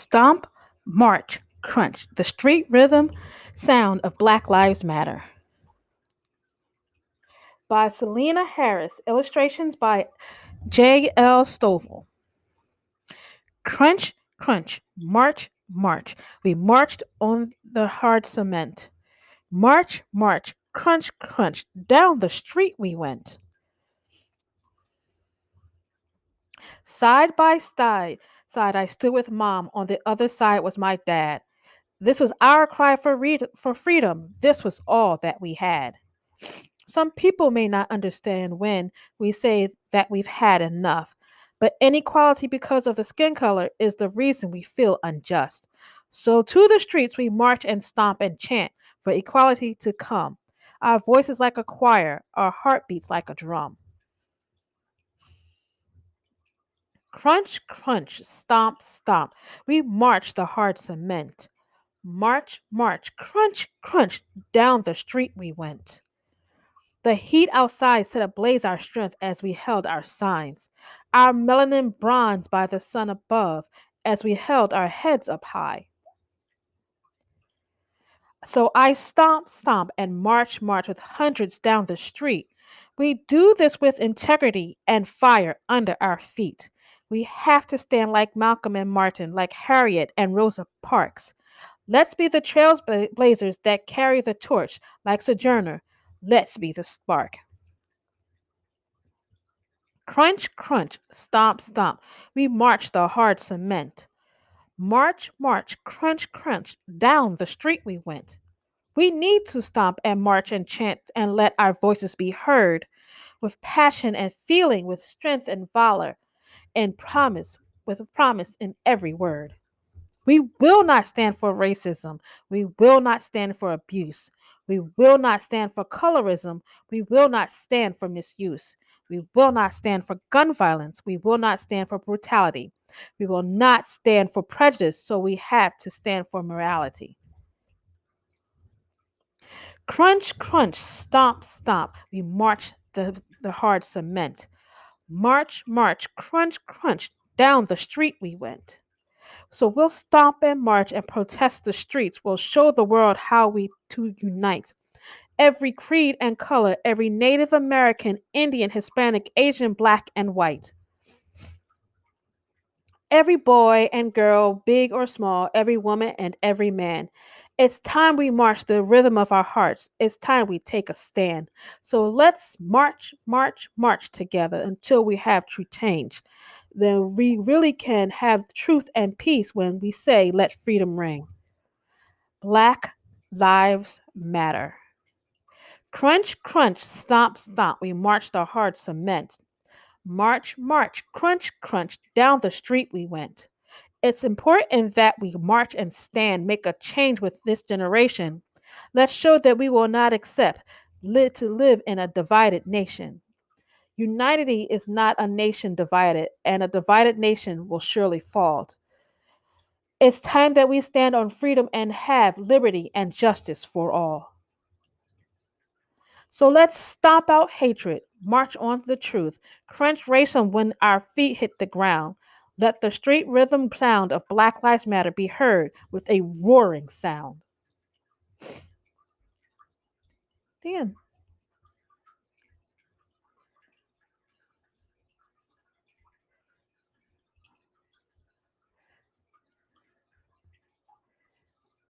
Stomp, march, crunch, the street rhythm sound of Black Lives Matter. By Selena Harris, illustrations by J.L. Stovall. Crunch, crunch, march, march. We marched on the hard cement. March, march, crunch, crunch. Down the street we went. Side by side, I stood with mom. On the other side was my dad. This was our cry for freedom. This was all that we had. Some people may not understand when we say that we've had enough, but inequality because of the skin color is the reason we feel unjust. So to the streets we march and stomp and chant for equality to come. Our voices like a choir, our heartbeats like a drum. Crunch, crunch, stomp, stomp. We march the hard cement. March, march, crunch, crunch. Down the street we went. The heat outside set ablaze our strength as we held our signs, our melanin bronzed by the sun above as we held our heads up high. So I stomp, stomp, and march, march with hundreds down the street. We do this with integrity and fire under our feet. We have to stand like Malcolm and Martin, like Harriet and Rosa Parks. Let's be the trailblazers that carry the torch, like Sojourner. Let's be the spark. Crunch, crunch, stomp, stomp. We march the hard cement. March, march, crunch, crunch. Down the street we went. We need to stomp and march and chant and let our voices be heard with passion and feeling, with strength and valor and promise, with promise in every word. We will not stand for racism. We will not stand for abuse. We will not stand for colorism. We will not stand for misuse. We will not stand for gun violence. We will not stand for brutality. We will not stand for prejudice, so we have to stand for morality. Crunch, crunch, stomp, stomp. We march the hard cement. March, march, crunch, crunch. Down the street we went. So we'll stomp and march and protest the streets. We'll show the world how we to unite. Every creed and color, every Native American, Indian, Hispanic, Asian, Black, and white. Every boy and girl, big or small, every woman and every man. It's time we march the rhythm of our hearts. It's time we take a stand. So let's march, march, march together until we have true change. Then we really can have truth and peace when we say, let freedom ring. Black Lives Matter. Crunch, crunch, stomp, stomp. We march the hard cement. March, march, crunch, crunch. Down the street we went. It's important that we march and stand, make a change with this generation. Let's show that we will not accept to live in a divided nation. Unity is not a nation divided, and a divided nation will surely fall. It's time that we stand on freedom and have liberty and justice for all. So let's stomp out hatred, march on the truth, crunch racism when our feet hit the ground. Let the street rhythm sound of Black Lives Matter be heard with a roaring sound. The end.